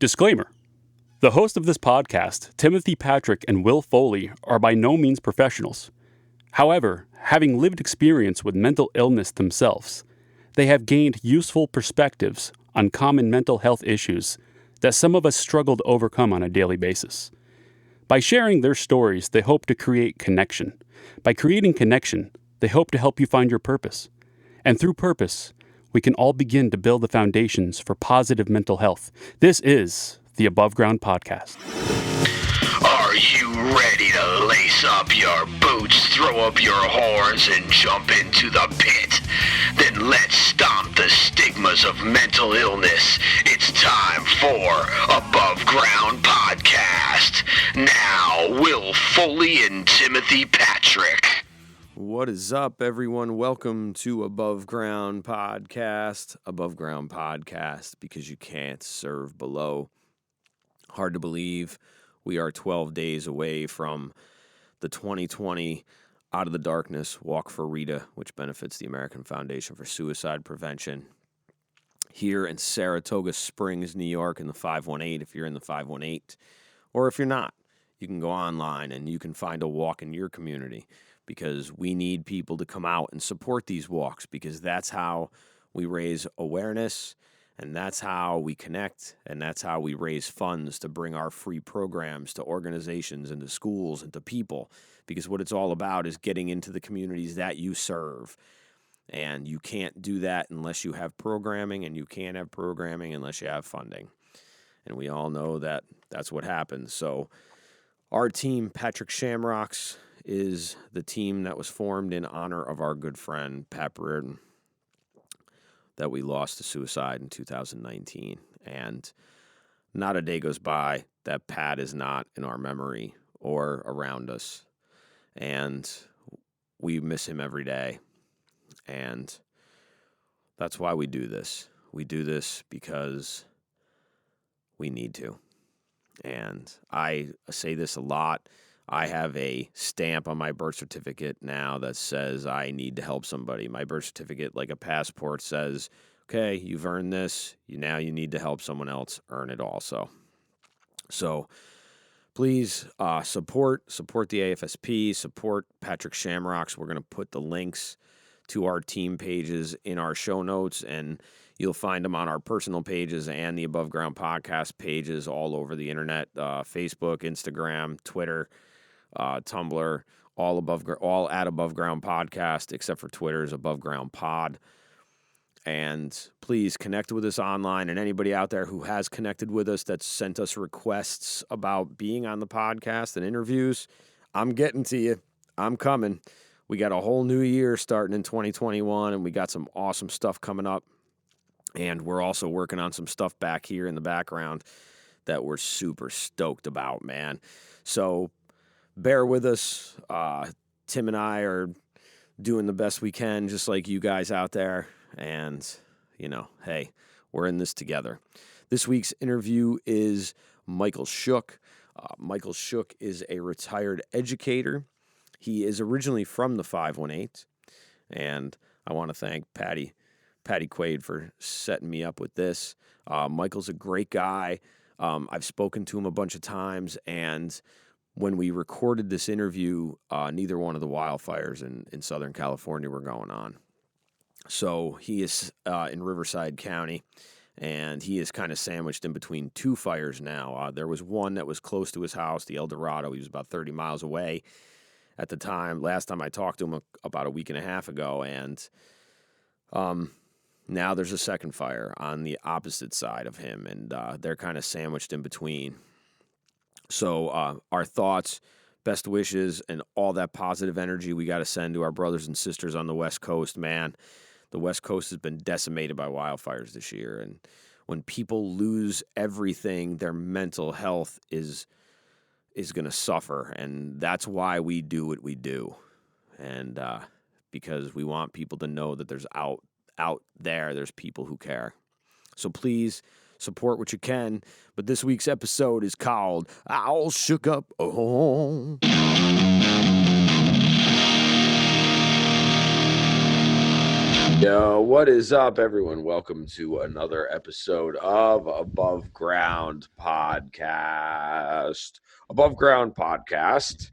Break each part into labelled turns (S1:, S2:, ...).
S1: Disclaimer. The hosts of this podcast, Timothy Patrick and Will Foley, are by no means professionals. However, having lived experience with mental illness themselves, they have gained useful perspectives on common mental health issues that some of us struggle to overcome on a daily basis. By sharing their stories, they hope to create connection. By creating connection, they hope to help you find your purpose. And through purpose, we can all begin to build the foundations for positive mental health. This is the Above Ground Podcast.
S2: Are you ready to lace up your boots, throw up your horns, and jump into the pit? Then let's stomp the stigmas of mental illness. It's time for Above Ground Podcast. Now, Will Foley and Timothy Patrick.
S3: What is up, everyone? Welcome to Above Ground Podcast. Above Ground Podcast, because you can't serve below. Hard to believe we are 12 days away from the 2020 Out of the Darkness Walk for Rita, which benefits the American Foundation for Suicide Prevention here in Saratoga Springs, New York, in the 518, if you're in the 518. Or if you're not, you can go online and you can find a walk in your community, because we need people to come out and support these walks, because that's how we raise awareness, and that's how we connect, and that's how we raise funds to bring our free programs to organizations and to schools and to people, because what it's all about is getting into the communities that you serve. And you can't do that unless you have programming, and you can't have programming unless you have funding. And we all know that that's what happens. So our team, Patrick Shamrocks, is the team that was formed in honor of our good friend, Pat Brereton, that we lost to suicide in 2019. And not a day goes by that Pat is not in our memory or around us. And we miss him every day. And that's why we do this. We do this because we need to. And I say this a lot. I have a stamp on my birth certificate now that says I need to help somebody. My birth certificate, like a passport, says, okay, you've earned this. Now you need to help someone else earn it also. So please support the AFSP, support Patrick Shamrocks. We're going to put the links to our team pages in our show notes, and you'll find them on our personal pages and the Above Ground Podcast pages all over the internet, Facebook, Instagram, Twitter, Tumblr, all at Above Ground Podcast, except for Twitter's Above Ground Pod. And please connect with us online, and anybody out there who has connected with us that's sent us requests about being on the podcast and interviews, I'm getting to you. I'm coming. We got a whole new year starting in 2021, and we got some awesome stuff coming up. And we're also working on some stuff back here in the background that we're super stoked about, man. So bear with us. Tim and I are doing the best we can, just like you guys out there. And, hey, we're in this together. This week's interview is Michael Shook. Michael Shook is a retired educator. He is originally from the 518. And I want to thank Patty Quaid for setting me up with this. Michael's a great guy. I've spoken to him a bunch of times, and when we recorded this interview, neither one of the wildfires in Southern California were going on. So he is in Riverside County, and he is kind of sandwiched in between two fires now. There was one that was close to his house, the El Dorado. He was about 30 miles away at the time. Last time I talked to him about a week and a half ago, and now there's a second fire on the opposite side of him, and they're kind of sandwiched in between. So our thoughts, best wishes, and all that positive energy we got to send to our brothers and sisters on the West Coast, man. The West Coast has been decimated by wildfires this year, and when people lose everything, their mental health is going to suffer, and that's why we do what we do, and because we want people to know that there's out there's people who care. So please support what you can. But this week's episode is called All Shook Up. Oh. Yo, what is up, everyone? Welcome to another episode of Above Ground Podcast. Above Ground Podcast.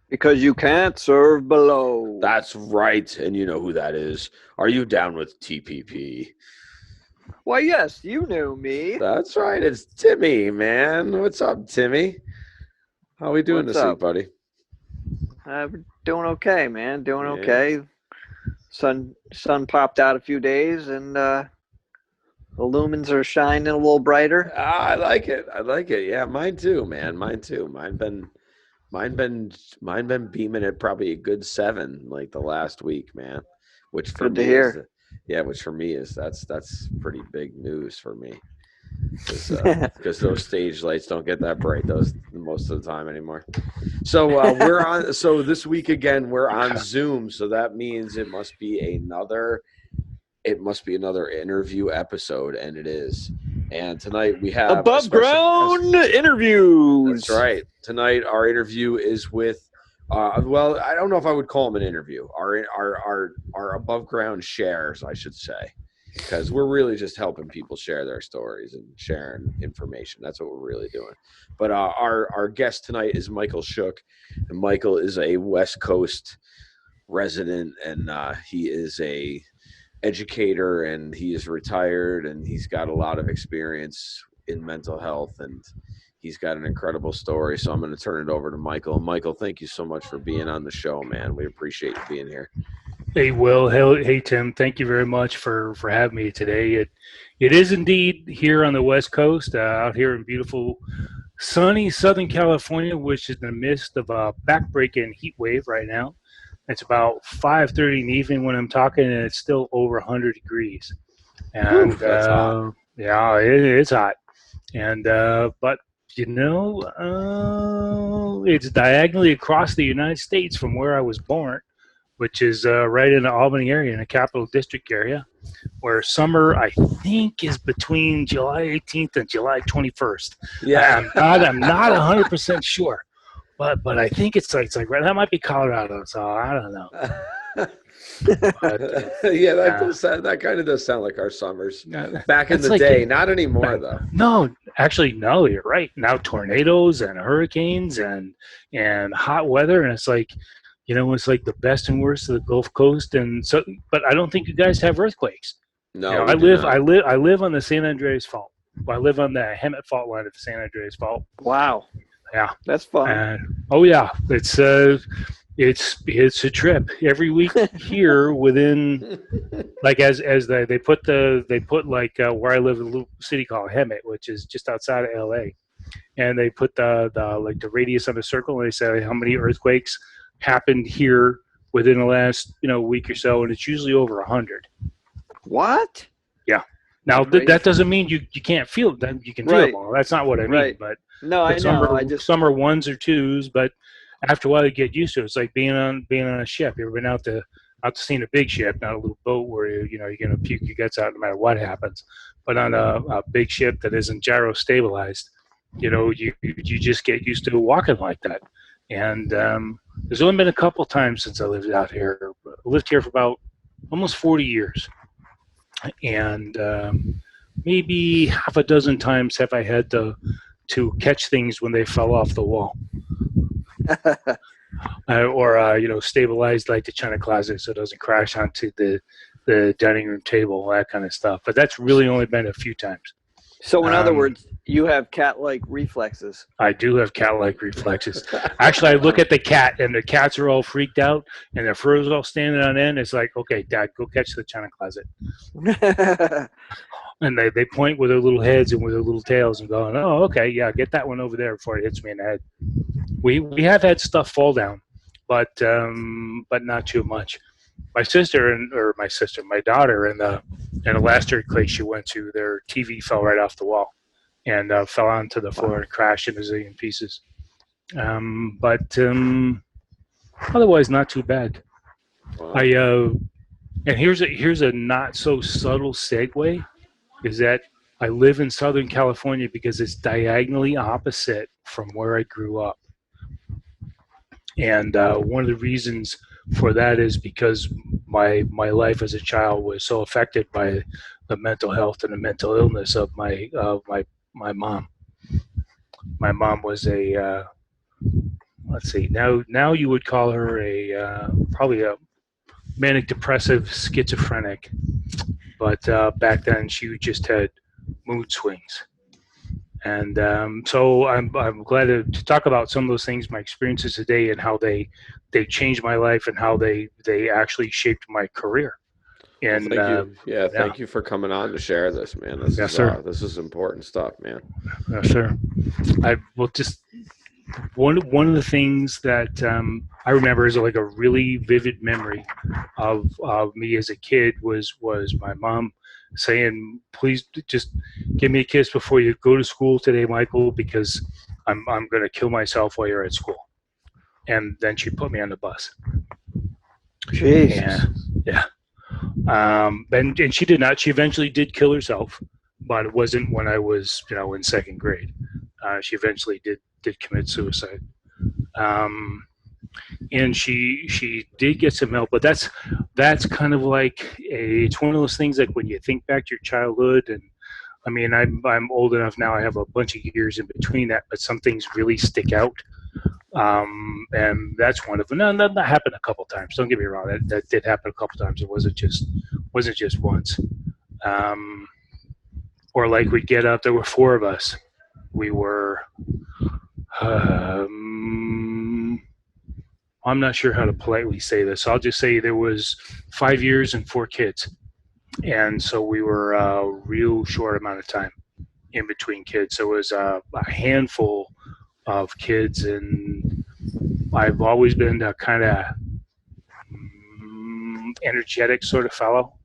S4: Because you can't serve below.
S3: That's right, and you know who that is. Are you down with TPP?
S4: Why, yes, you knew me.
S3: That's right, it's Timmy, man. What's up, Timmy? How we doing
S4: What's
S3: this week,
S4: up?
S3: buddy?
S4: We're doing okay, man. Doing
S3: Yeah.
S4: okay. Sun popped out a few days, and the lumens are shining a little brighter.
S3: I like it. Yeah, mine too, man. Mine been beaming at probably a good 7 like the last week, man. Which for
S4: Good to
S3: me
S4: hear.
S3: which for me is that's pretty big news for me. Because those stage lights don't get that bright most of the time anymore. So we're on. So this week again we're on Zoom. So that means it must be another interview episode, and it is. And tonight we have
S4: Above ground interviews.
S3: That's right. Tonight our interview is with. Well, I don't know if I would call them an interview. Our above ground shares, I should say. Because we're really just helping people share their stories and sharing information. That's what we're really doing. But our guest tonight is Michael Shook, and Michael is a West Coast resident, and he is a educator, and he is retired, and he's got a lot of experience in mental health, and he's got an incredible story. So I'm going to turn it over to Michael. Michael, thank you so much for being on the show, man. We appreciate you being here.
S5: Hey, Will. Hey, Tim. Thank you very much for having me today. It is indeed here on the West Coast, out here in beautiful, sunny Southern California, which is in the midst of a backbreaking heat wave right now. It's about 5:30 in the evening when I'm talking, and it's still over 100 degrees. And
S3: that's hot.
S5: Yeah, it's hot. And but it's diagonally across the United States from where I was born, which is right in the Albany area, in the Capital District area, where summer, I think, is between July 18th and July 21st.
S3: Yeah,
S5: I'm not 100% sure, but I think it's like right. That might be Colorado, so I don't know.
S3: Yeah, that kind of does sound like our summers back in the
S5: like
S3: day. Not anymore, though.
S5: No, actually, no. You're right. Now tornadoes and hurricanes and hot weather, and it's like. It's like the best and worst of the Gulf Coast, and so. But I don't think you guys have earthquakes.
S3: No,
S5: I live on the San Andreas Fault. Well, I live on the Hemet Fault line of the San Andreas Fault.
S4: Wow.
S5: Yeah,
S4: that's fun.
S5: Oh yeah, it's a trip every week here. Within like as they put like where I live in a little city called Hemet, which is just outside of LA, and they put the radius on a circle, and they say how many earthquakes happened here within the last week or so, and it's usually over 100.
S4: What?
S5: Yeah. Now that doesn't mean you can't feel them. You can feel them all. That's not what I mean.
S4: Right.
S5: But
S4: no, I know.
S5: Some are ones or twos, but after a while you get used to it. It's like being on a ship. You ever been out to sea in a big ship, not a little boat where you're gonna puke your guts out no matter what happens. But on a big ship that isn't gyro stabilized, you just get used to walking like that. And there's only been a couple times since I lived out here. I lived here for about almost 40 years. And maybe half a dozen times have I had to catch things when they fell off the wall. Or stabilize like the china closet so it doesn't crash onto the dining room table, that kind of stuff. But that's really only been a few times.
S4: So in other words, you have cat-like reflexes.
S5: I do have cat-like reflexes. Actually, I look at the cat, and the cats are all freaked out, and their fur is all standing on end. It's like, okay, Dad, go catch the china closet. And they point with their little heads and with their little tails and going, oh, okay, yeah, get that one over there before it hits me in the head. We have had stuff fall down, but not too much. My daughter, in the last earthquake she went to, their TV fell right off the wall and fell onto the floor and crashed in a zillion pieces. But otherwise, not too bad. Wow. And here's a not so subtle segue, is that I live in Southern California because it's diagonally opposite from where I grew up. And one of the reasons for that is because my life as a child was so affected by the mental health and the mental illness of my mom. My mom was a let's see, now you would call her a probably a manic depressive schizophrenic, but back then she just had mood swings. And so I'm glad to talk about some of those things, my experiences today, and how they changed my life and how they actually shaped my career. And
S3: thank you. Thank you for coming on to share this, man. This is important stuff, man.
S5: Yes, sir. I will just one of the things that I remember is like a really vivid memory of me as a kid was my mom saying, "Please just give me a kiss before you go to school today, Michael, because I'm going to kill myself while you're at school." And then she put me on the bus.
S4: Jesus.
S5: Yeah. And she did not. She eventually did kill herself, but it wasn't when I was in second grade. She eventually did commit suicide. And she did get some help, but that's kind of like it's one of those things like when you think back to your childhood, and I mean I'm old enough now, I have a bunch of years in between that, but some things really stick out. And that's one of them. No, that happened a couple times. Don't get me wrong, that did happen a couple times. It wasn't just once. Or like we'd get up, there were four of us. We were I'm not sure how to politely say this. I'll just say there was 5 years and 4 kids. And so we were a real short amount of time in between kids. So it was a handful of kids, and I've always been a kind of energetic sort of fellow.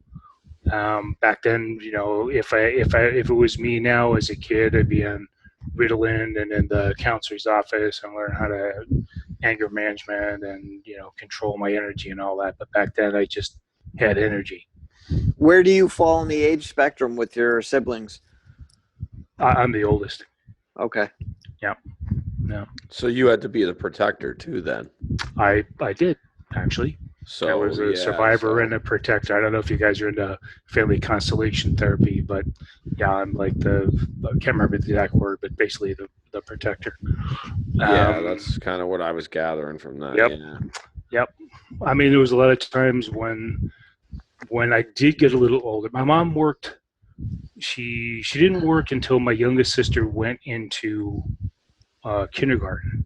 S5: Back then, if it was me now as a kid, I'd be on Ritalin and in the counselor's office and learn how to anger management and control my energy and all that. But back then, I just had energy.
S4: Where do you fall in the age spectrum with your siblings?
S5: I'm the oldest.
S4: Okay.
S5: Yeah.
S3: So you had to be the protector too, then?
S5: I did, actually. So I was a survivor and a protector. I don't know if you guys are into family constellation therapy, but yeah, I'm like I can't remember the exact word, but basically the protector.
S3: Yeah, that's kind of what I was gathering from that.
S5: Yep.
S3: Yeah.
S5: Yep. I mean, there was a lot of times when I did get a little older. My mom worked. She didn't work until my youngest sister went into kindergarten.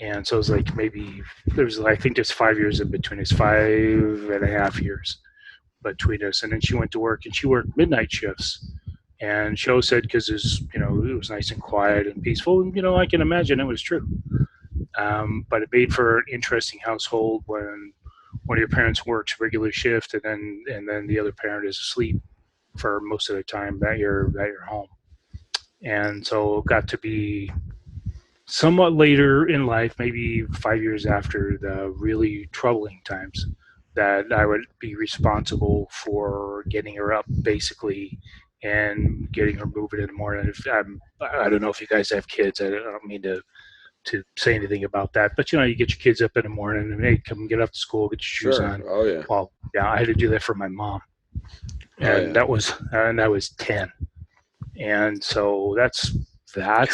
S5: And so it was like maybe I think there's 5 years in between. It's 5.5 years between us. And then she went to work, and she worked midnight shifts. And Joe said, because it was nice and quiet and peaceful. And, I can imagine it was true. But it made for an interesting household when one of your parents works regular shift and then the other parent is asleep for most of the time that you're home. And so it got to be somewhat later in life, maybe 5 years after the really troubling times, that I would be responsible for getting her up basically and getting her moving in the morning. I don't know if you guys have kids. I don't mean to say anything about that, but you get your kids up in the morning and hey, come get up to school, get your shoes on.
S3: Oh yeah.
S5: Well, yeah, I had to do that for my mom, and that was 10, and so that's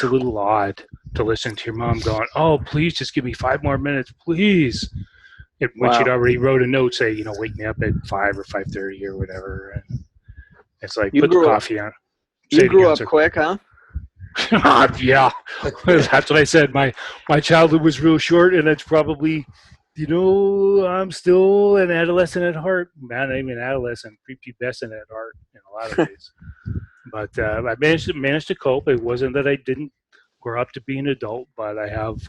S5: a little odd to listen to your mom going, "Oh, please just give me 5 more minutes, please." When she'd already wrote a note say, wake me up at 5 or 5:30 or whatever. And it's like, put the coffee on.
S4: You grew up quick, huh?
S5: Yeah, that's what I said. My childhood was real short, and it's probably, I'm still an adolescent at heart. Man, I'm an adolescent, prepubescent at heart in a lot of ways. But I managed to cope. It wasn't that I didn't grow up to be an adult, but I have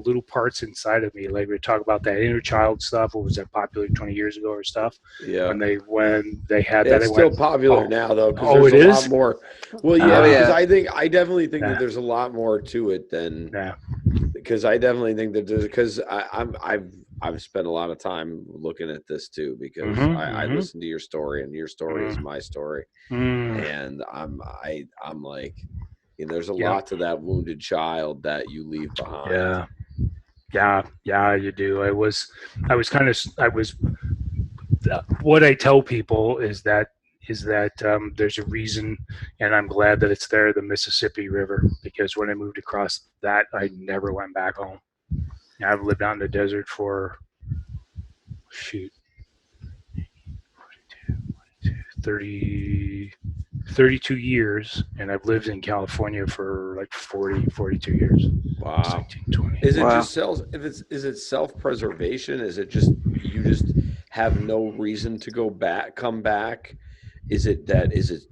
S5: little parts inside of me. Like we talk about that inner child stuff. What was that popular 20 years ago or stuff?
S3: Yeah.
S5: When they had that.
S3: It's still popular now though.
S5: Oh, it is?
S3: A lot more. Well, yeah. Because I definitely think that there's a lot more to it than. Yeah. Because I definitely think that because I've spent a lot of time looking at this too, because I listened to your story, and your story is my story, and I'm like, there's a lot to that wounded child that you leave behind.
S5: Yeah, you do. I was what I tell people is that there's a reason, and I'm glad that it's there, the Mississippi River, because when I moved across that, I never went back home. I've lived out in the desert for 30, 32 years, and I've lived in California for like 42 years.
S3: Wow.
S5: 19, 20.
S3: Is it
S4: Wow.
S3: just is it self-preservation? Is it just you just have no reason to come back? Is it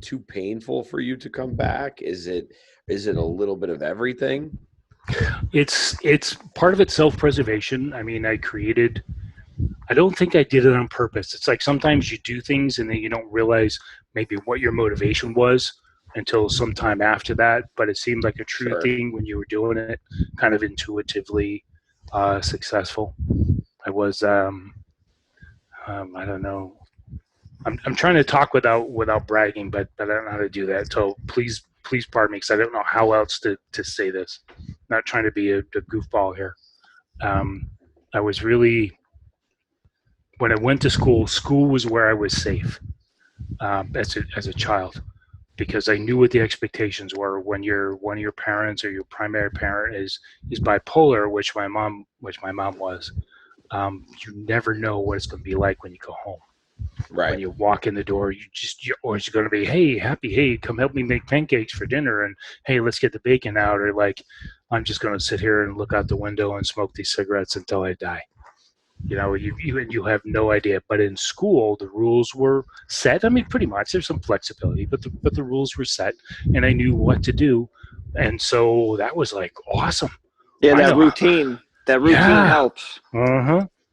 S3: too painful for you to come back? Is it a little bit of everything?
S5: It's part of it's self-preservation. I mean, I don't think I did it on purpose. It's like sometimes you do things and then you don't realize maybe what your motivation was until sometime after that. But it seemed like a true
S3: Sure.
S5: thing when you were doing it, kind of intuitively successful. I was, I don't know. I'm trying to talk without bragging, but I don't know how to do that. So please pardon me, because I don't know how else to say this. I'm not trying to be a goofball here. I was really, when I went to school was where I was safe as a child, because I knew what the expectations were when one of your parents or your primary parent is bipolar, which my mom was. You never know what it's going to be like when you go home.
S3: Right.
S5: When you walk in the door, or it's going to be, hey, come help me make pancakes for dinner, and hey, let's get the bacon out, or like, I'm just going to sit here and look out the window and smoke these cigarettes until I die. You know, you have no idea. But in school, the rules were set. I mean, pretty much. There's some flexibility, but the rules were set, and I knew what to do, and so that was like awesome.
S4: Yeah,
S5: I
S4: that
S5: know.
S4: routine helps.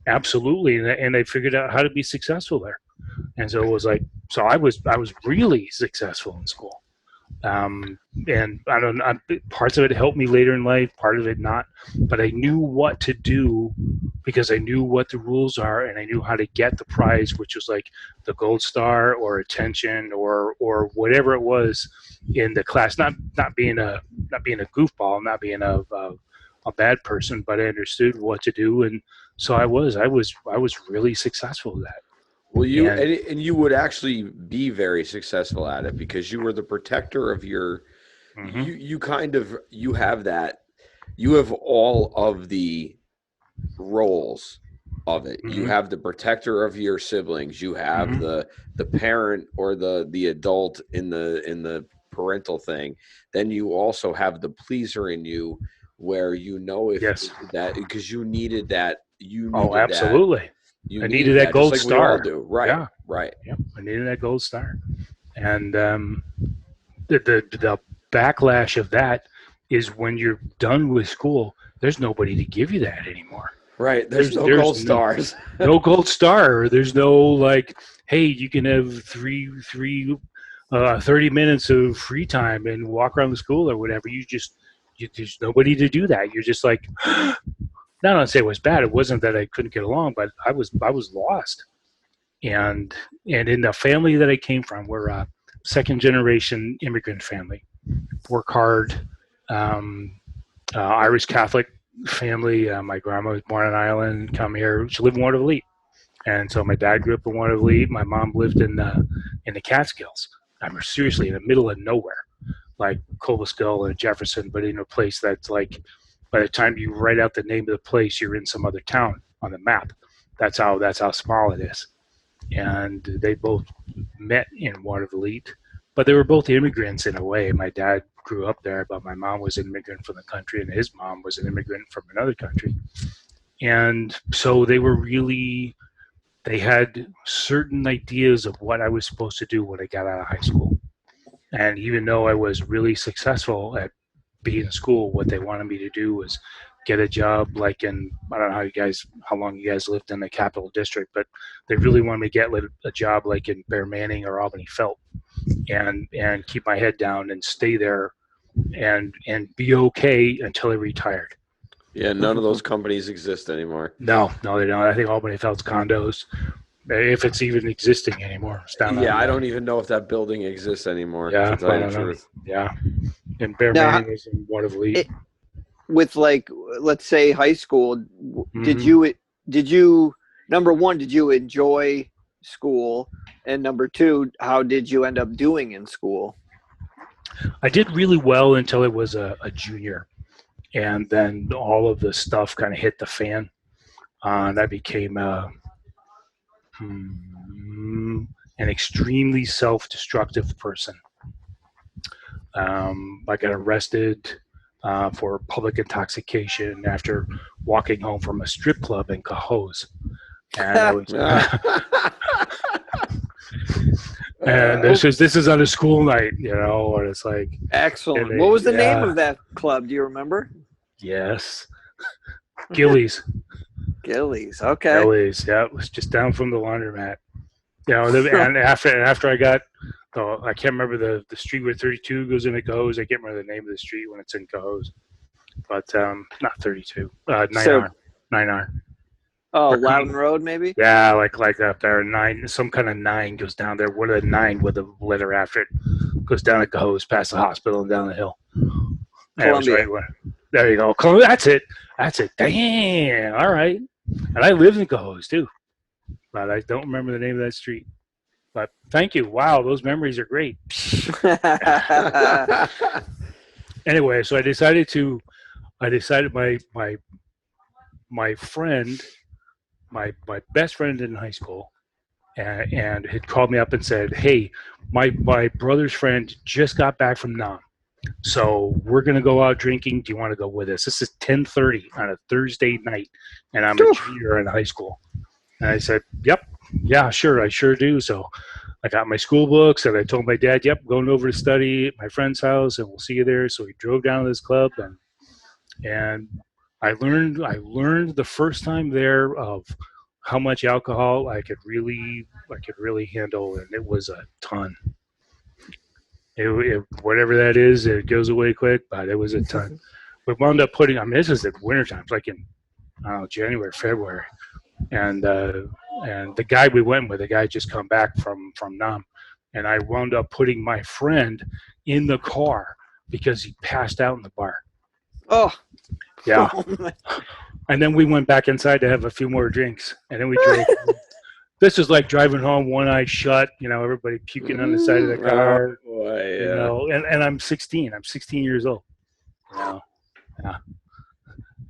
S5: Absolutely, and I figured out how to be successful there, and so it was like, so I was really successful in school. And I don't know, parts of it helped me later in life, part of it not, but I knew what to do because I knew what the rules are, and I knew how to get the prize, which was like the gold star or attention or whatever it was in the class. Not being a goofball, not being a bad person, but I understood what to do, and so I was really successful at that.
S3: Well, and you would actually be very successful at it because you were the protector of your. Mm-hmm. You have all of the roles of it. Mm-hmm. You have the protector of your siblings. You have mm-hmm. the parent or the adult in the parental thing. Then you also have the pleaser in you, where you know if that because you needed that.
S5: Absolutely. I needed that gold star.
S3: We all do. Right.
S5: Yeah.
S3: Right.
S5: Yep. I needed that gold star. And the backlash of that is when you're done with school, there's nobody to give you that anymore.
S3: Right. There's no gold stars.
S5: No gold star. There's no like, hey, you can have 30 minutes of free time and walk around the school or whatever. There's nobody to do that. You're just like, not to say it was bad. It wasn't that I couldn't get along, but I was lost. And in the family that I came from, we're a second generation immigrant family. Work hard, Irish Catholic family. My grandma was born on Ireland, come here. She lived in Watervliet. And so my dad grew up in Watervliet. My mom lived in the Catskills. I'm seriously in the middle of nowhere, like Cobleskill and Jefferson, but in a place that's like, by the time you write out the name of the place, you're in some other town on the map. That's how small it is. And they both met in Watervliet, but they were both immigrants in a way. My dad grew up there, but my mom was an immigrant from the country, and his mom was an immigrant from another country. And so they had certain ideas of what I was supposed to do when I got out of high school. And even though I was really successful at being in school, what they wanted me to do was get a job like in, I don't know how long you guys lived in the Capital District, but they really wanted me to get a job like in Bear Manning or Albany Felt and keep my head down and stay there and be okay until I retired.
S3: Yeah, none of those companies exist anymore.
S5: No, they don't. I think Albany Felt's condos, if it's even existing anymore. It's down
S3: I don't even know if that building exists anymore.
S5: Yeah,
S3: to tell you the truth.
S5: Yeah. And Bear Manning is in Watervliet.
S4: With like, let's say high school, did you number one, did you enjoy school? And number two, how did you end up doing in school?
S5: I did really well until it was a junior, and then all of the stuff kind of hit the fan, and I became an extremely self-destructive person. I got arrested for public intoxication after walking home from a strip club in Cohoes. And I was, and this is on a school night, and it's like,
S4: excellent. What was the name of that club? Do you remember?
S5: Yes, Gillies.
S4: Gillies. Okay.
S5: Gillies. Yeah, it was just down from the laundromat. And after I got, I can't remember the street where 32 goes into Cohoes. I can't remember the name of the street when it's in Cohoes, but not 32. 9R.
S4: Oh, Loudon Road, maybe?
S5: Yeah, like up there. 9, some kind of 9 goes down there. What a 9 with a letter after it goes down to Cohoes, past the hospital and down the hill.
S4: Columbia.
S5: There you go. That's it. Damn. All right. And I lived in Cohoes too, but I don't remember the name of that street. But thank you. Wow, those memories are great. Anyway, so I decided my friend, my best friend in high school, and had called me up and said, "Hey, my brother's friend just got back from Nam, so we're gonna go out drinking. Do you want to go with us? This is 10:30 on a Thursday night, and I'm a junior in high school." And I said, "Yep, yeah, sure, I sure do." So I got my school books, and I told my dad, "Yep, going over to study at my friend's house, and we'll see you there." So we drove down to this club, and I learned the first time there of how much alcohol I could really handle, and it was a ton. It whatever that is, it goes away quick, but it was a ton. We wound up putting. I mean, this is the winter time, like in January, February, and the guy we went with, the guy just come back from Nam, and I wound up putting my friend in the car because he passed out in the bar.
S4: Oh.
S5: Yeah. And then we went back inside to have a few more drinks, and then we drove. This is like driving home, one eye shut, everybody puking on the side of the car.
S3: Oh, boy, yeah.
S5: And I'm 16. I'm 16 years old. Yeah.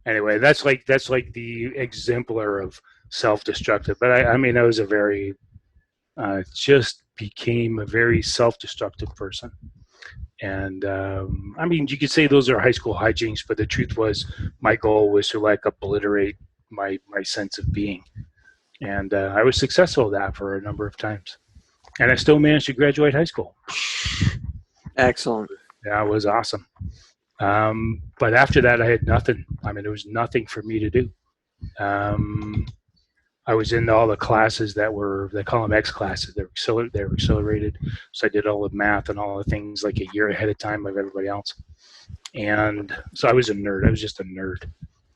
S5: Anyway, that's like the exemplar of self-destructive. But I mean, I was just became a very self-destructive person. And I mean, you could say those are high school hijinks, but the truth was, my goal was to obliterate my sense of being, and I was successful at that for a number of times, and I still managed to graduate high school.
S4: Excellent.
S5: Yeah, it was awesome. But after that, I had nothing. I mean, there was nothing for me to do. I was in all the classes they call them X classes. They were accelerated. So I did all the math and all the things like a year ahead of time of everybody else. And so I was a nerd. I was just a nerd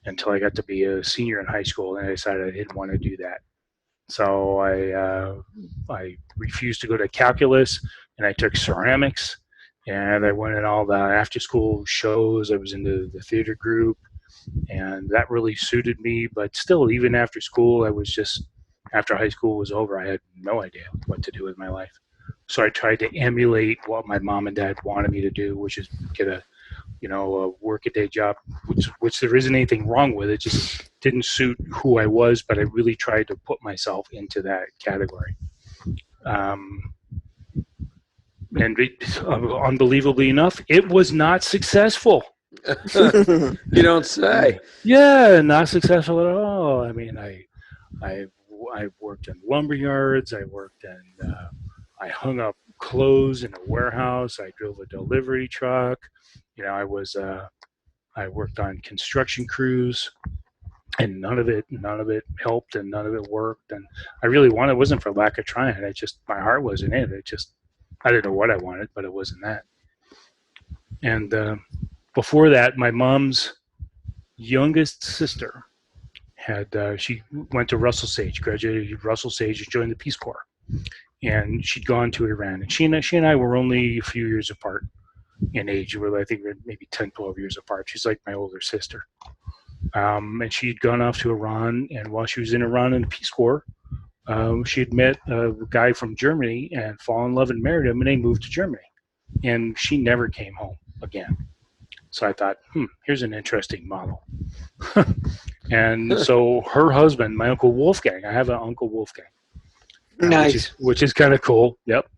S5: until I got to be a senior in high school, and I decided I didn't want to do that. So I refused to go to calculus, and I took ceramics, and I went in all the after school shows. I was in the theater group. And that really suited me, but still, even after school, after high school was over, I had no idea what to do with my life. So I tried to emulate what my mom and dad wanted me to do, which is get a work-a-day job, which there isn't anything wrong with. It just didn't suit who I was, but I really tried to put myself into that category. And unbelievably enough, it was not successful.
S3: You don't say.
S5: Yeah, not successful at all. I mean, I worked in lumber yards. I hung up clothes in a warehouse. I drove a delivery truck. I worked on construction crews, and none of it helped, and none of it worked. And I really wanted. It wasn't for lack of trying. My heart wasn't in it. I didn't know what I wanted, but it wasn't that. And before that, my mom's youngest sister she went to Russell Sage, graduated Russell Sage, and joined the Peace Corps. And she'd gone to Iran. And she and I were only a few years apart in age. I think we were maybe 10, 12 years apart. She's like my older sister. And she'd gone off to Iran. And while she was in Iran in the Peace Corps, she'd met a guy from Germany and fallen in love and married him, and they moved to Germany. And she never came home again. So I thought, here's an interesting model. And so her husband, my Uncle Wolfgang, I have an Uncle Wolfgang.
S4: Nice.
S5: Which is kind of cool. Yep.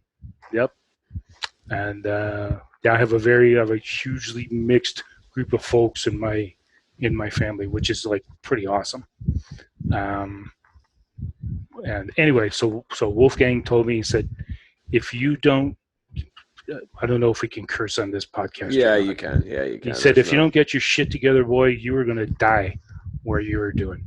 S5: And I have a hugely mixed group of folks in my family, which is like pretty awesome. And anyway, so Wolfgang told me, he said, if you don't, I don't know if we can curse on this podcast.
S3: Yeah, you can. Yeah, you can.
S5: He said, if you don't get your shit together, boy, you are going to die where you were doing.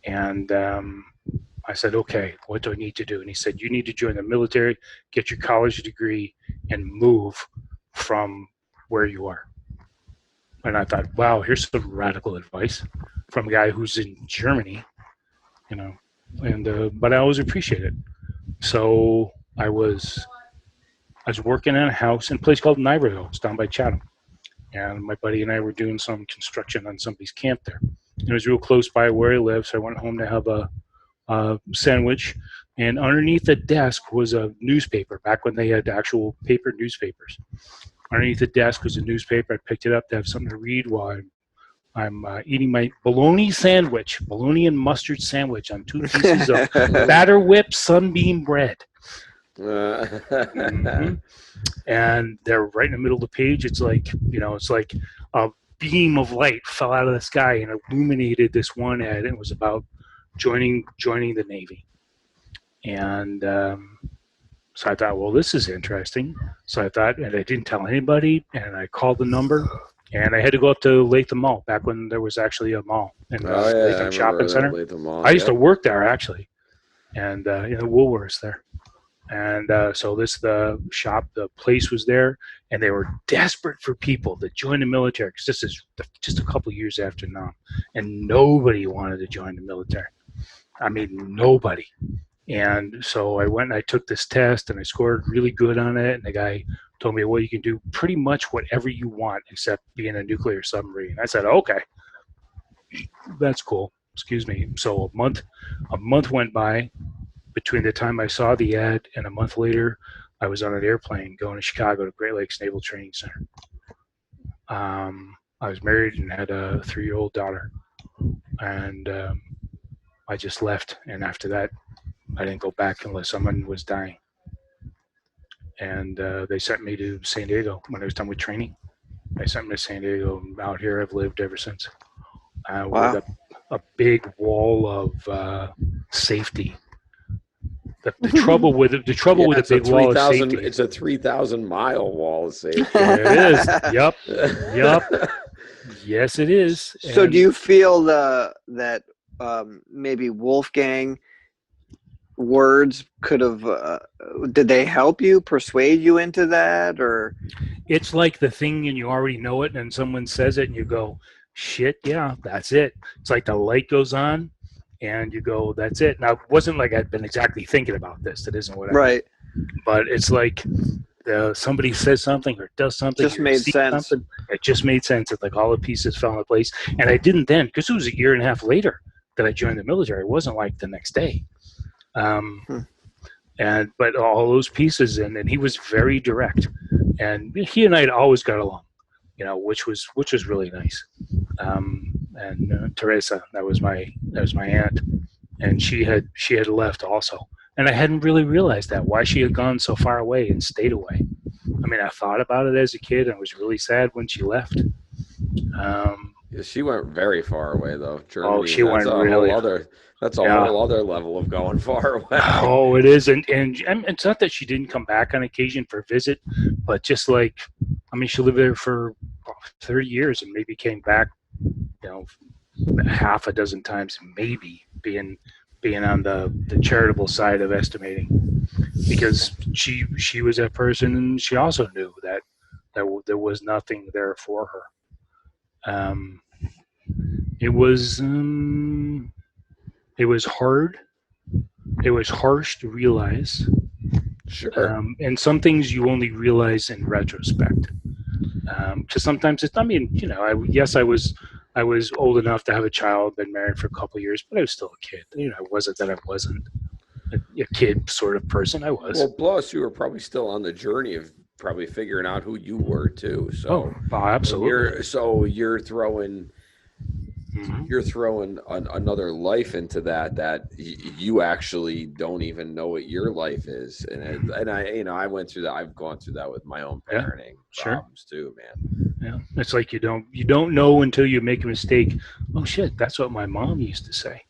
S5: And I said, okay, what do I need to do? And he said, you need to join the military, get your college degree, and move from where you are. And I thought, wow, here's some radical advice from a guy who's in Germany, and but I always appreciate it. So I was working in a house in a place called Niverhill. It's down by Chatham. And my buddy and I were doing some construction on somebody's camp there. It was real close by where I live, so I went home to have a sandwich. And underneath the desk was a newspaper, back when they had actual paper newspapers. Underneath the desk was a newspaper. I picked it up to have something to read while I'm eating my bologna and mustard sandwich on 2 pieces of batter whipped sunbeam bread. Mm-hmm. And they're right in the middle of the page. It's like, it's like a beam of light fell out of the sky and illuminated this one ad, and it was about joining the Navy. And so I thought, well, this is interesting. So I thought, and I didn't tell anybody, and I called the number, and I had to go up to Latham Mall, back when there was actually a mall in the Latham Shopping Center. I used to work there, actually, and Woolworths there. And so the place was there, and they were desperate for people to join the military, because this is just a couple of years after now, and nobody wanted to join the military. I mean, nobody. And so I went and I took this test, and I scored really good on it. And the guy told me, well, you can do pretty much whatever you want except be in a nuclear submarine. I said, okay, that's cool. Excuse me. So a month went by between the time I saw the ad, and a month later, I was on an airplane going to Chicago to Great Lakes Naval Training Center. I was married and had a 3-year-old daughter, and I just left. And after that, I didn't go back unless someone was dying. And they sent me to San Diego when I was done with training. They sent me to San Diego. Out here, I've lived ever since.
S4: Wow.
S5: With a big wall of safety. The trouble with a big wall of safety.
S3: It's a 3,000-mile wall of safety.
S5: It is. Yep. Yes, it is.
S4: So do you feel that maybe Wolfgang words could have did they help you, persuade you into that? Or
S5: it's like the thing and you already know it, and someone says it and you go, shit, yeah, that's it. It's like the light goes on and you go, that's it. Now, it wasn't like I'd been exactly thinking about this. That isn't what I
S4: right.
S5: But it's like somebody says something or does something.
S4: Just made sense.
S5: It just made sense. It's like all the pieces fell into place. And I didn't then, because it was 1.5 years later that I joined the military. It wasn't like the next day. But all those pieces, and he was very direct, and he and I had always got along, which was really nice. And Teresa, that was my aunt, and she had left also, and I hadn't really realized why she had gone so far away and stayed away. I mean, I thought about it as a kid, and I was really sad when she left.
S3: She went very far away, though. Germany,
S5: she went really.
S3: That's a whole other level of going far away.
S5: Oh, it is, and it's not that she didn't come back on occasion for a visit, but just like, I mean, she lived there for 30 years and maybe came back, half a dozen times, maybe being on the charitable side of estimating, because she was that person, and she also knew that there was nothing there for her. It was hard. It was harsh to realize.
S3: Sure.
S5: And some things you only realize in retrospect. Because sometimes I was old enough to have a child, been married for a couple of years, but I was still a kid. It wasn't that I wasn't. a kid sort of person. I was.
S3: Well, plus you were probably still on the journey of probably figuring out who you were too. So
S5: Absolutely.
S3: you're throwing another life into that you actually don't even know what your life is, and I went through that. I've gone through that with my own parenting problems too, man.
S5: Yeah, it's like you don't know until you make a mistake. Oh shit, that's what my mom used to say,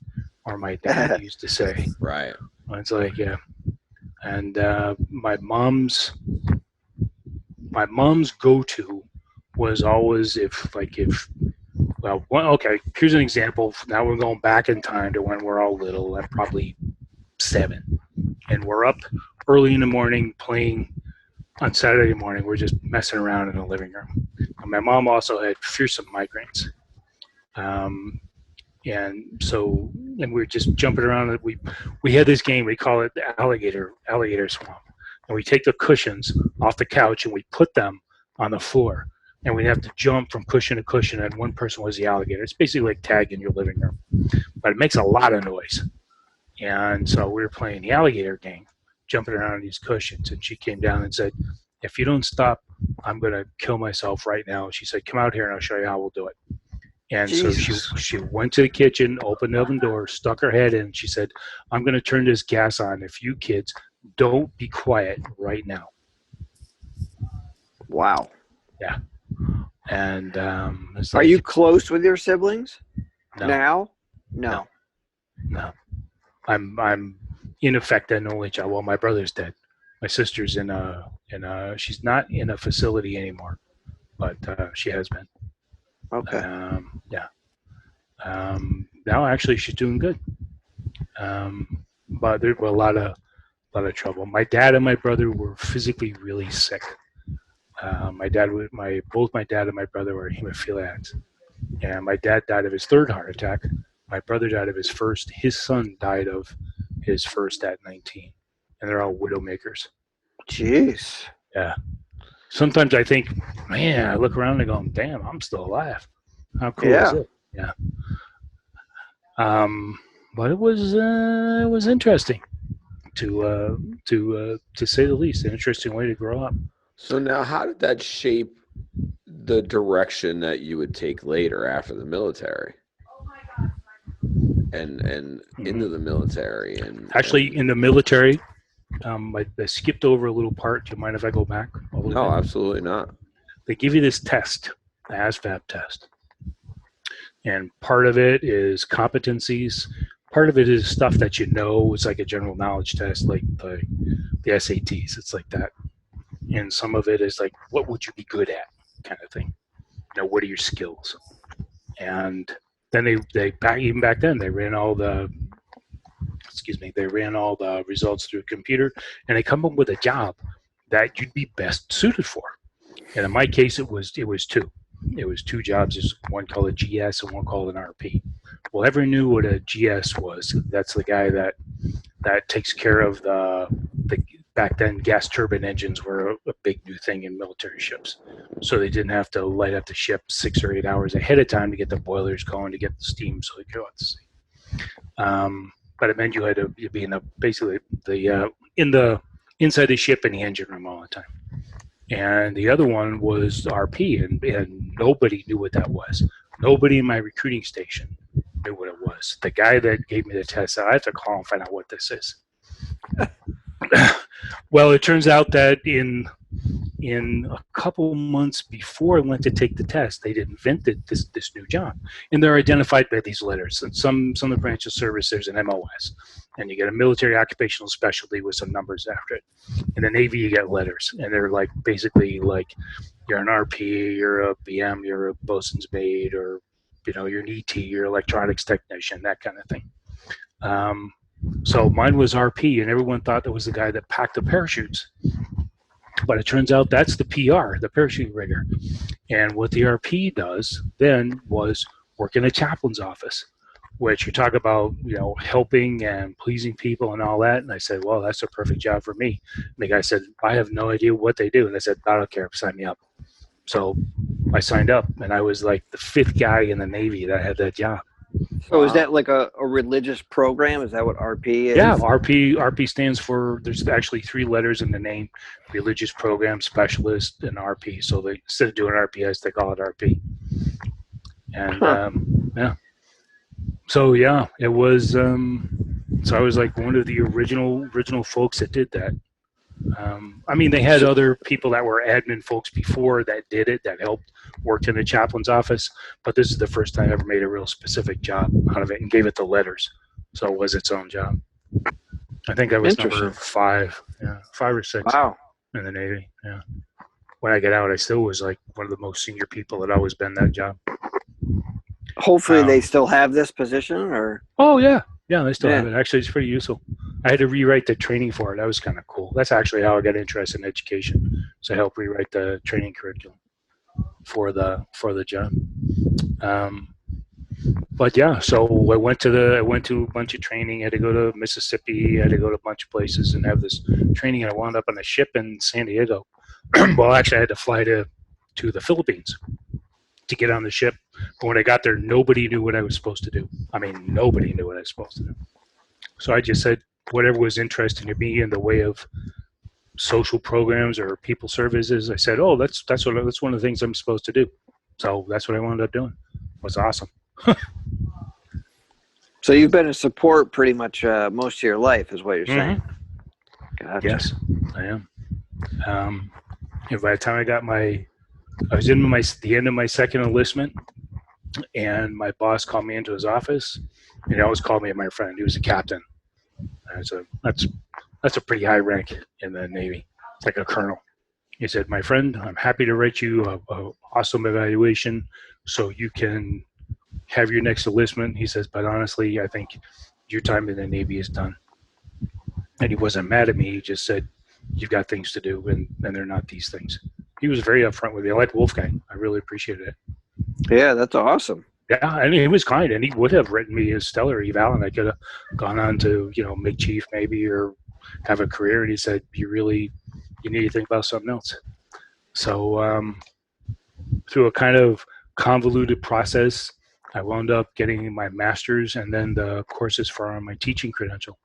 S5: or my dad used to say.
S3: Right.
S5: It's like, yeah, and my mom's go-to was always okay, here's an example. Now we're going back in time to when we're all little. I'm probably 7, and we're up early in the morning playing. On Saturday morning, we're just messing around in the living room. And my mom also had fearsome migraines. And we were just jumping around. We had this game, we call it the alligator swamp. And we take the cushions off the couch and we put them on the floor. And we'd have to jump from cushion to cushion, and one person was the alligator. It's basically like tag in your living room. But it makes a lot of noise. And so we were playing the alligator game, jumping around on these cushions, and she came down and said, if you don't stop, I'm going to kill myself right now. She said, come out here and I'll show you how we'll do it. And Jesus. So she went to the kitchen, opened the oven door, stuck her head in. She said, I'm going to turn this gas on if you kids don't be quiet right now.
S4: Wow.
S5: Yeah. And
S4: are you close with your siblings?
S5: No.
S4: Now?
S5: No. I'm in effect an only child. Well, my brother's dead. My sister's she's not in a facility anymore, but she has been.
S4: Okay.
S5: Now actually she's doing good. But there were a lot of trouble. My dad and my brother were physically really sick. Both my dad and my brother were hemophiliacs, and my dad died of his 3rd heart attack. My brother died of his 1st. His son died of his 1st at 19, and they're all widowmakers.
S4: Jeez.
S5: Yeah. Sometimes I think, man, I look around and go, damn, I'm still alive. How cool is it? Yeah. But it was interesting to say the least. An interesting way to grow up.
S3: So now, how did that shape the direction that you would take later after the military? And into the military, and
S5: actually in the military, I skipped over a little part. Do you mind if I go back?
S3: No, absolutely not.
S5: They give you this test, the ASVAB test, and part of it is competencies. Part of it is stuff that you know. It's like a general knowledge test, like the SATs. It's like that, and some of it is like, what would you be good at, kind of thing. What are your skills? And then even back then they ran all the results through a computer, and they come up with a job that you'd be best suited for. And in my case, it was 2. It was 2 jobs. There's one called a GS and one called an RP. Well, everyone knew what a GS was. That's the guy that takes care of the back then gas turbine engines were a big new thing in military ships. So they didn't have to light up the ship 6 or 8 hours ahead of time to get the boilers going, to get the steam so they could go out to sea. But it meant you had to be in inside the ship in the engine room all the time. And the other one was RP, and nobody knew what that was. Nobody in my recruiting station knew what it was. The guy that gave me the test said, I have to call and find out what this is. Well, it turns out that in a couple months before I went to take the test, they'd invented this new job, and they're identified by these letters. And some of the branch of service, there's an MOS, and you get a military occupational specialty with some numbers after it. In the Navy, you get letters, and they're like basically like you're an RP, you're a BM, you're a bosun's mate, or you're an ET, you're electronics technician, that kind of thing. So mine was RP, and everyone thought that was the guy that packed the parachutes. But it turns out that's the PR, the parachute rigger. And what the RP does then was work in a chaplain's office, which you talk about, helping and pleasing people and all that. And I said, well, that's a perfect job for me. And the guy said, I have no idea what they do. And I said, I don't care, sign me up. So I signed up, and I was like the 5th guy in the Navy that had that job.
S4: So is
S3: Wow.
S4: that like a religious program? Is that what RP is?
S5: Yeah, RP stands for, there's actually 3 letters in the name: Religious Program Specialist and RP. So they, instead of doing RPS, they call it RP. And
S4: Huh.
S5: yeah, so yeah, it was. So I was like one of the original folks that did that. I mean, they had
S4: So,
S5: other people that were admin folks before that did it, that helped, worked in the chaplain's office, but this is the first time I ever made a real specific job out of it and gave it the letters, so it was its own job. I think I was number
S4: interesting.
S5: 5, 5 or 6
S4: Wow.
S5: in the Navy. Yeah. When I get out, I still was like one of the most senior people that always been that job.
S4: Hopefully they still have this position, or
S5: Oh yeah, they still
S4: yeah.
S5: have it. Actually, it's pretty useful. I had to rewrite the training for it. That was kind of cool. That's actually how I got interested in education. So I helped rewrite the training curriculum for the job. But yeah, so I went to a bunch of training. I had to go to Mississippi. I had to go to a bunch of places and have this training. And I wound up on a ship in San Diego. Well, actually, I had to fly to the Philippines to get on the ship. But when I got there, nobody knew what I was supposed to do. I mean, nobody knew what I was supposed to do. So I just said whatever was interesting to me in the way of social programs or people services. I said, "Oh, that's one of the things I'm supposed to do." So that's what I wound up doing. It was awesome.
S4: So you've been in support pretty much most of your life, is what you're saying. Gotcha.
S5: Yes, I am. And by the time I was in the end of my second enlistment, and my boss called me into his office. He always called me my friend. He was a captain. And so that's a pretty high rank in the Navy. It's like a colonel. He said, "My friend, I'm happy to write you a awesome evaluation so you can have your next enlistment." He says, "But honestly, I think your time in the Navy is done." And he wasn't mad at me. He just said, "You've got things to do, and they're not these things." He was very upfront with me. I liked Wolfgang. I really appreciated it.
S4: Yeah, that's awesome.
S5: Yeah, and he was kind, and he would have written me a stellar eval, and I could have gone on to, make chief maybe, or have a career. And he said, you need to think about something else. So through a kind of convoluted process, I wound up getting my master's and then the courses for my teaching credential.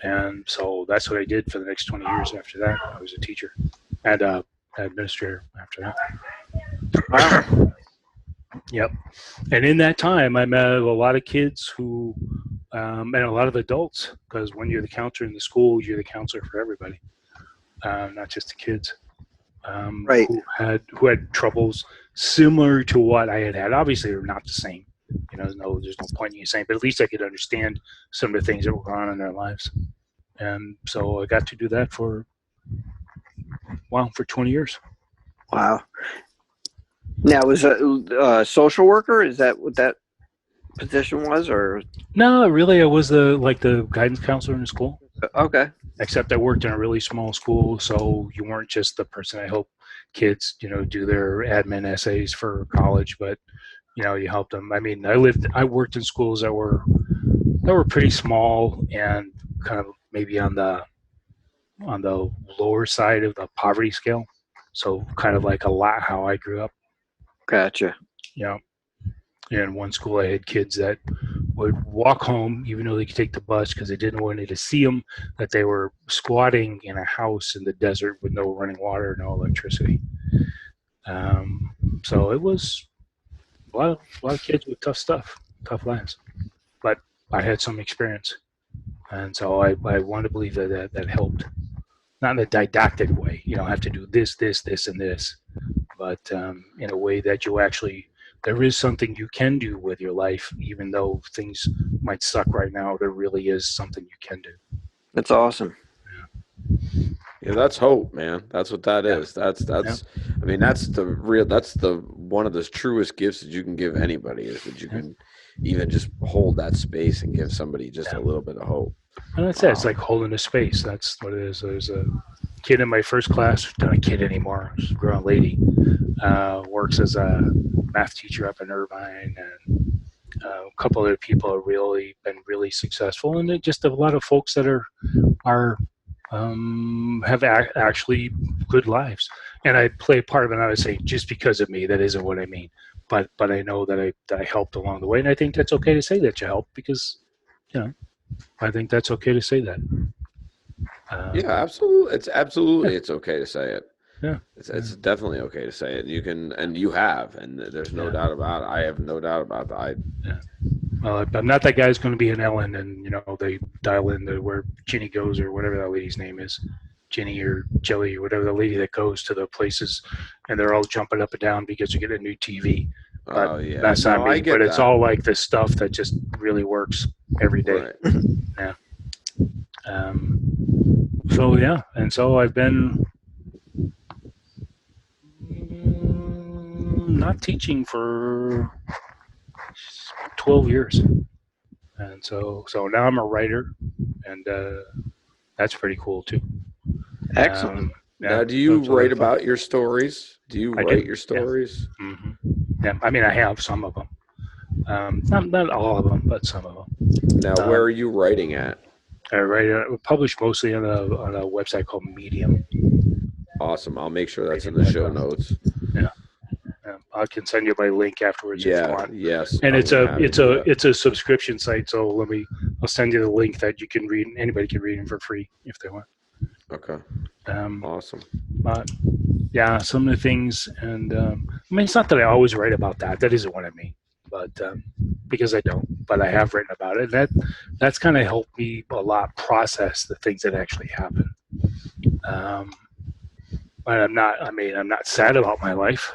S5: And so that's what I did for the next 20 years after that. I was a teacher and administrator after that.
S4: Wow.
S5: Yep. And in that time, I met a lot of kids who, and a lot of adults, because when you're the counselor in the school, you're the counselor for everybody, not just the kids,
S4: Right.
S5: who had troubles similar to what I had. Obviously, they're not the same. There's no point in you saying, but at least I could understand some of the things that were going on in their lives. And so I got to do that for 20 years.
S4: Wow. Now, was a social worker? Is that what that position was, or?
S5: No, really, I was the guidance counselor in the school.
S4: Okay.
S5: Except I worked in a really small school, so you weren't just the person that helped kids, do their admin essays for college, but you helped them. I mean, I worked in schools that were pretty small and kind of maybe on the lower side of the poverty scale. So kind of like a lot how I grew up.
S4: Gotcha.
S5: Yeah. In one school, I had kids that would walk home, even though they could take the bus because they didn't want you to see them, that they were squatting in a house in the desert with no running water, no electricity. So it was a lot of kids with tough lives. But I had some experience. And so I want to believe that helped. Not in a didactic way, have to do this, and this, but in a way that you actually, there is something you can do with your life, even though things might suck right now. There really is something you can do.
S4: That's awesome.
S3: Yeah, that's hope, man. That's what that is. That's I mean, that's the one of the truest gifts that you can give anybody, is that you can even just hold that space and give somebody just a little bit of hope.
S5: And that's it. It's like holding a space. That's what it is. There's a kid in my first class, not a kid anymore, she's a grown lady, works as a math teacher up in Irvine, and a couple other people have really been really successful, and just a lot of folks that are have actually good lives. And I play a part of it. And I would say just because of me, that isn't what I mean. But I know that I helped along the way, and I think that's okay to say that you helped because, I think that's okay to say that.
S3: Yeah, absolutely. It's okay to say it.
S5: Yeah.
S3: It's definitely okay to say it. You can, and you have, and there's no doubt about it. I have no doubt about that.
S5: Well, I'm not that guy who's going to be in Ellen and, they dial in where Ginny goes or whatever that lady's name is. Ginny or Jelly or whatever the lady that goes to the places and they're all jumping up and down because you get a new TV. But
S3: Oh yeah,
S5: that's not me. But it's
S3: that.
S5: all like this stuff that just really works every day.
S3: Right.
S5: Yeah. So yeah, and so I've been not teaching for 12 years, and so now I'm a writer, and that's pretty cool too.
S4: Excellent.
S3: Now, do you write about your stories? Do you write your stories?
S5: Yeah. Mm-hmm. Yeah, I mean, I have some of them. Not all of them, but some of them.
S3: Now, where are you writing at?
S5: I publish mostly on a website called Medium.
S3: Awesome. I'll make sure that's in the show notes.
S5: Yeah. I can send you my link afterwards if you want.
S3: Yes.
S5: And it's a subscription site, so I'll send you the link that you can read. Anybody can read it for free if they want.
S3: Okay. Awesome.
S5: But yeah, some of the things, and I mean, it's not that I always write about that. That isn't what I mean. But because I don't, but I have written about it. That's kind of helped me a lot process the things that actually happen. But I'm not sad about my life.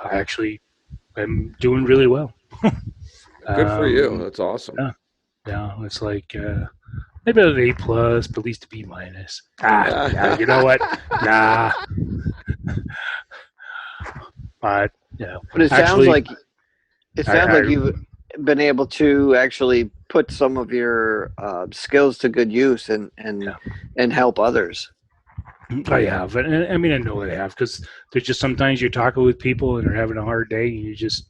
S5: I'm doing really well.
S3: Good for you. That's awesome.
S5: Yeah, it's like maybe an A+, but at least a B-. Yeah, you know what? Nah. But
S4: But it sounds like you've been able to actually put some of your skills to good use and help others.
S5: I have, and I mean, I know that I have, because there's just sometimes you're talking with people and they're having a hard day, and you just,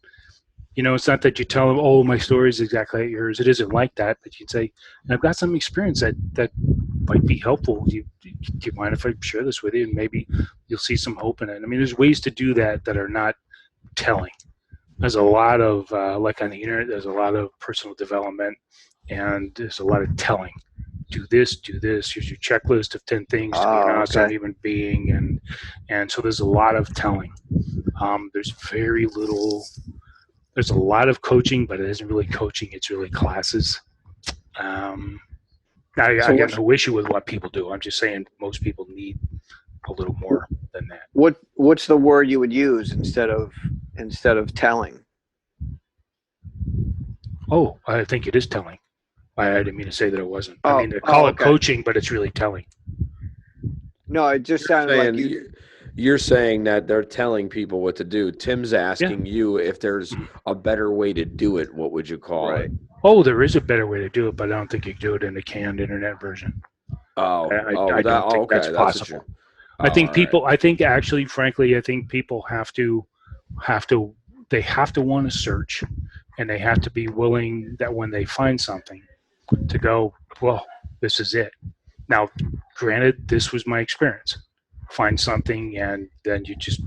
S5: it's not that you tell them, oh, my story is exactly like yours. It isn't like that, but you'd say, I've got some experience that might be helpful. Do you mind if I share this with you? And maybe you'll see some hope in it. I mean, there's ways to do that are not telling. There's a lot of, like on the internet, there's a lot of personal development, and there's a lot of telling. Do this, here's your checklist of 10 things to be an awesome human being. And so there's a lot of telling. There's very little, there's a lot of coaching, but it isn't really coaching. It's really classes. I got no issue with what people do. I'm just saying most people need a little more than that.
S4: What's the word you would use instead of telling?
S5: Oh, I think it is telling. I didn't mean to say that it wasn't. I mean, they call it coaching, but it's really telling.
S4: No, it just sounded like
S3: you're saying that they're telling people what to do. Tim's asking you if there's a better way to do it. What would you call it?
S5: Oh, there is a better way to do it, but I don't think you can do it in the canned internet version.
S3: I don't think
S5: that's possible. I think people. Right. I think actually, frankly, I think people have to want to search, and they have to be willing that when they find something, to go, well, this is it. Now, granted, this was my experience. Find something, and then it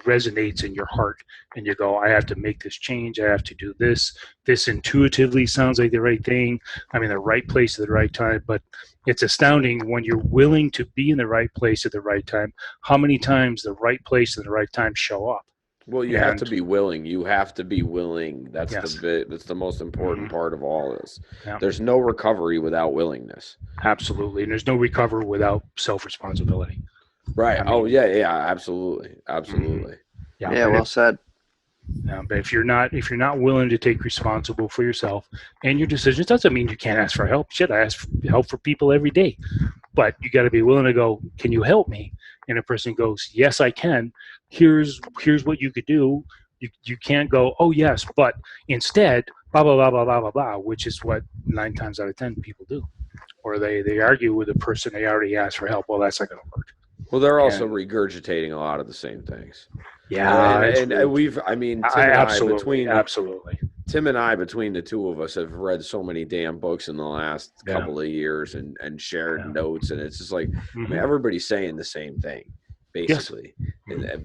S5: resonates in your heart, and you go, I have to make this change. I have to do this. This intuitively sounds like the right thing. I'm in the right place at the right time. But it's astounding when you're willing to be in the right place at the right time, how many times the right place at the right time show up.
S3: Well, you have to be willing. You have to be willing. That's that's the most important part of all this. Yeah. There's no recovery without willingness.
S5: Absolutely. And there's no recovery without self-responsibility.
S3: Right. I mean, absolutely. Absolutely.
S4: Yeah, well said.
S5: But if you're not willing to take responsible for yourself and your decisions, doesn't mean you can't ask for help. Shit, I ask for help for people every day. But you got to be willing to go, can you help me? And a person goes, yes, I can. Here's what you could do. You can't go, oh, yes, but instead, blah, blah, blah, blah, blah, blah, blah, which is what 9 times out of 10 people do. Or they argue with the person they already asked for help. Well, that's not going to work.
S3: Well, they're also regurgitating a lot of the same things.
S5: Yeah.
S3: And we've, Tim and I,
S5: absolutely.
S3: Tim and I, between the two of us, have read so many damn books in the last
S5: Yeah.
S3: couple of years and shared
S5: Yeah.
S3: notes, and it's just like I mean,
S5: Mhm.
S3: everybody's saying the same thing, basically.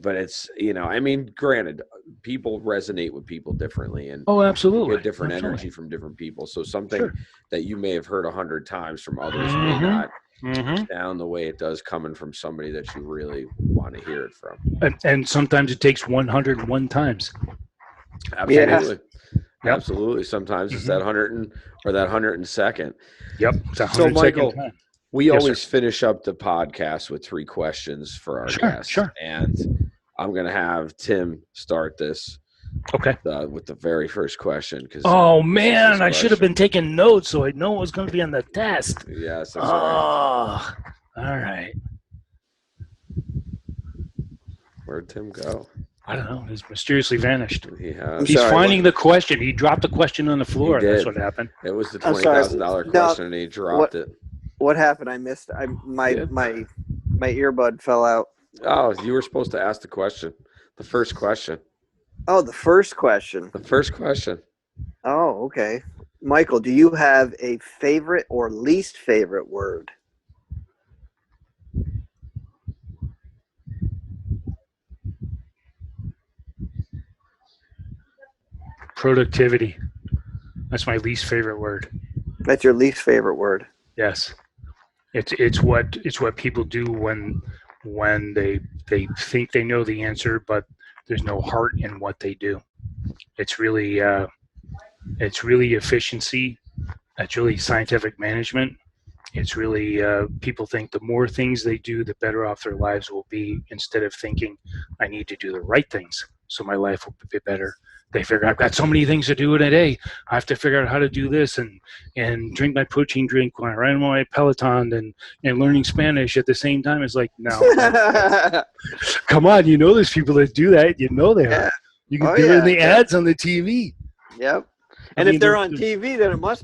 S3: But it's I mean, granted, people resonate with people differently, and
S5: Oh, absolutely.
S3: get different
S5: Absolutely.
S3: energy from different people. So something
S5: Sure.
S3: that you may have heard 100 times from others may not
S5: Mhm.
S3: sound the way it does coming from somebody that you really want to hear it from.
S5: And sometimes it takes 101 times.
S3: Absolutely.
S5: Yep.
S3: Absolutely. Sometimes it's that 100 or that 102nd.
S5: Yep. It's 100
S3: So, Michael,
S5: time.
S3: we
S5: Yes,
S3: always
S5: sir.
S3: finish up the podcast with 3 questions for our guests.
S5: Sure.
S3: And I'm going to have Tim start this
S5: Okay.
S3: with the very first question.
S5: Oh, man, I should have been taking notes so I know it was going to be on the test.
S3: Yes, that's right.
S5: All right.
S3: Where'd Tim go?
S5: I don't know. He's mysteriously vanished. He's finding the question. He dropped the question on the floor. That's what happened.
S3: It was the $20,000 question, and he dropped it.
S4: What happened? I missed. My earbud fell out.
S3: Oh, you were supposed to ask the question. The first question.
S4: Oh, the first question.
S3: The first question.
S4: Oh, okay. Michael, do you have a favorite or least favorite word?
S5: Productivity. That's my least favorite word.
S4: That's your least favorite word.
S5: Yes. It's what people do when they think they know the answer, but there's no heart in what they do. It's really efficiency. It's really scientific management. It's really people think the more things they do, the better off their lives will be, instead of thinking I need to do the right things so my life will be better. They figure I've got so many things to do in a day. I have to figure out how to do this and drink my protein drink when I ride on my Peloton and learning Spanish at the same time. It's like, no. Come on, there's people that do that. They are. You can do it in the ads on the TV.
S4: Yep. And if they're on TV, then it must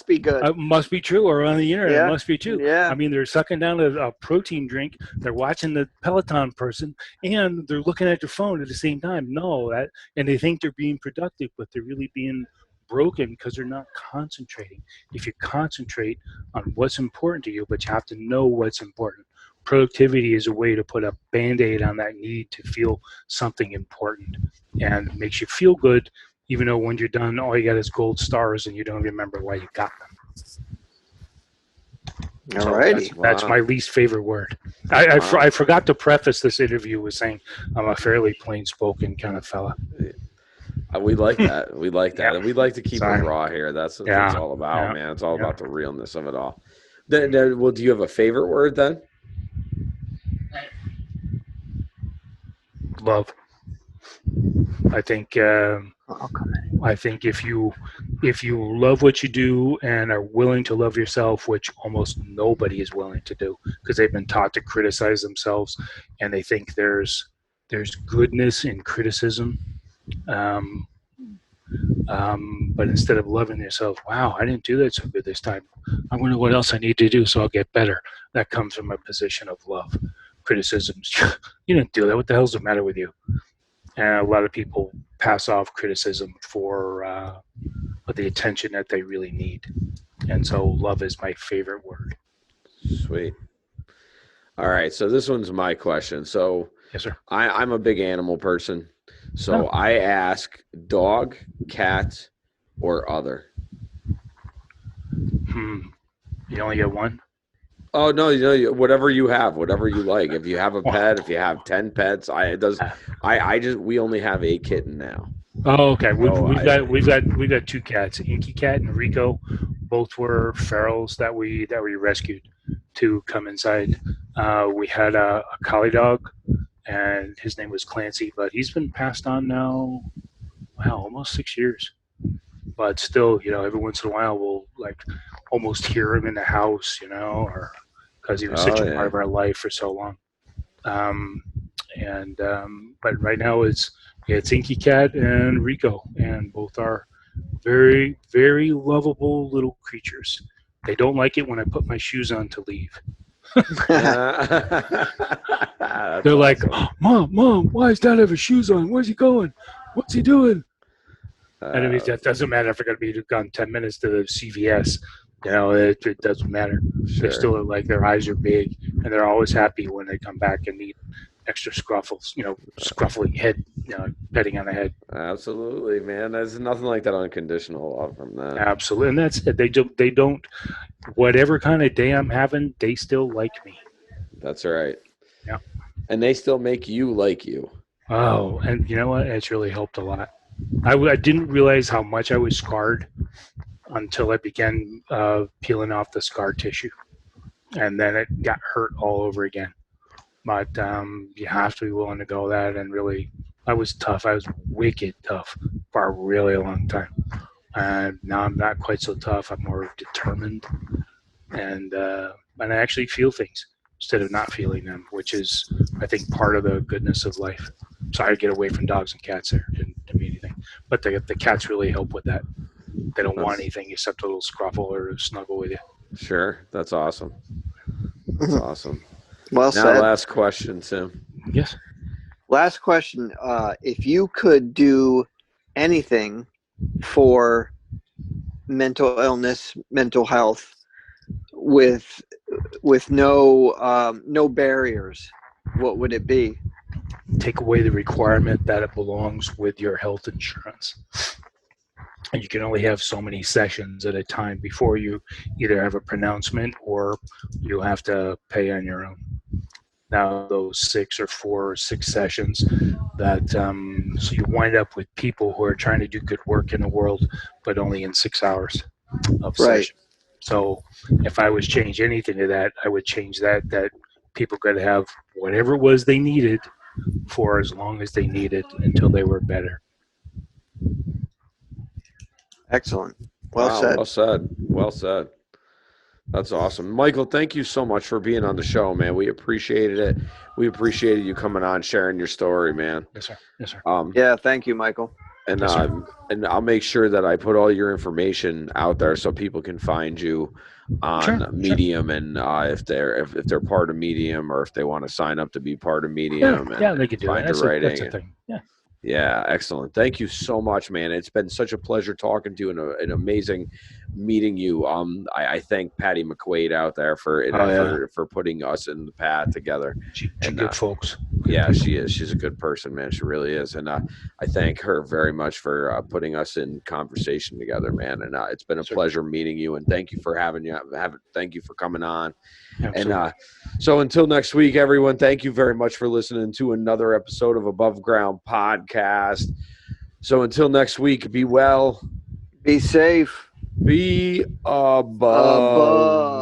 S4: be good.
S5: It must be true, or on the internet, it must be true.
S4: Yeah.
S5: I mean, they're sucking down a protein drink, they're watching the Peloton person, and they're looking at their phone at the same time. And they think they're being productive, but they're really being broken because they're not concentrating. If you concentrate on what's important to you, but you have to know what's important. Productivity is a way to put a Band-Aid on that need to feel something important, and it makes you feel good. Even though when you're done, all you got is gold stars and you don't remember why you got them.
S4: All righty.
S5: That's my least favorite word. I forgot to preface this interview with saying I'm a fairly plain-spoken kind of fella.
S3: We like that. We like that. And we like to keep it raw here. That's what it's all about, man. It's all about the realness of it all. Well, do you have a favorite word then?
S5: Love. I think if you love what you do and are willing to love yourself, which almost nobody is willing to do because they've been taught to criticize themselves, and they think there's goodness in criticism. But instead of loving yourself, wow, I didn't do that so good this time. I wonder what else I need to do so I'll get better. That comes from a position of love. Criticisms, you didn't do that. What the hell's the matter with you? And a lot of people pass off criticism for the attention that they really need. And so love is my favorite word.
S3: Sweet. All right. So this one's my question. So
S5: yes, sir.
S3: I'm a big animal person. So I ask dog, cat, or other.
S5: You only get one?
S3: Oh, no, whatever you have, whatever you like. If you have a pet, if you have 10 pets, we only have a kitten now.
S5: Oh, okay. We've got 2 cats, Inky Cat and Rico. Both were ferals that we rescued to come inside. We had a collie dog, and his name was Clancy, but he's been passed on now, almost 6 years. But still, every once in a while we'll almost hear him in the house, or because he was such a part of our life for so long. But right now it's Inky Cat and Rico, and both are very, very lovable little creatures. They don't like it when I put my shoes on to leave. They're like, Mom, why does Dad have his shoes on? Where's he going? What's he doing? And I mean, that doesn't matter if they're going to be gone 10 minutes to the CVS. It doesn't matter.
S3: Sure.
S5: They still like their eyes are big, and they're always happy when they come back and need extra scruffles. Scruffling head, petting on the head.
S3: Absolutely, man. There's nothing like that unconditional love from that.
S5: Absolutely, and that's it. They don't. Whatever kind of day I'm having, they still like me.
S3: That's right.
S5: Yeah.
S3: And they still make you like you.
S5: Oh, and you know what? It's really helped a lot. I didn't realize how much I was scarred until I began peeling off the scar tissue, and then it got hurt all over again. But you have to be willing to go that, and really, I was tough. I was wicked tough for a really long time, and now I'm not quite so tough. I'm more determined, and I actually feel things instead of not feeling them, which is, I think, part of the goodness of life. Sorry to get away from dogs and cats there. Didn't mean anything. But the cats really help with that. They don't want anything except a little scruffle or snuggle with you.
S3: Sure. That's awesome. That's awesome.
S4: Well
S3: now,
S4: said.
S3: last question, Tim.
S5: Yes.
S4: Last question. If you could do anything for mental illness, mental health, with no barriers, what would it be?
S5: Take away the requirement that it belongs with your health insurance. And you can only have so many sessions at a time before you either have a pronouncement or you have to pay on your own. Now, those 6 or 4 or 6 sessions that, so you wind up with people who are trying to do good work in the world, but only in 6 hours of session. So if I was change anything to that, I would change that people got to have whatever it was they needed for as long as they needed until they were better.
S4: Excellent. Well said.
S3: Well said. Well said. That's awesome. Michael, thank you so much for being on the show, man. We appreciated it. We appreciated you coming on, sharing your story, man.
S5: Yes, sir. Yes, sir.
S4: Yeah, thank you, Michael.
S3: And
S5: Yes,
S3: and I'll make sure that I put all your information out there so people can find you on Medium, and if they're part of Medium or if they want to sign up to be part of Medium.
S5: Yeah, they could do that. That's
S3: writing.
S5: a thing. Yeah.
S3: Yeah, excellent. Thank you so much, man. It's been such a pleasure talking to you and an amazing meeting you. I thank Patty McQuaid out there for putting us in the path together.
S5: She's good folks.
S3: Yeah, she is. She's a good person, man. She really is. And I thank her very much for putting us in conversation together, man. And it's been a pleasure meeting you. And thank you for thank you for coming on. Absolutely. And so until next week, everyone, thank you very much for listening to another episode of Above Ground Podcast. So until next week, be well.
S4: Be safe.
S3: Be above.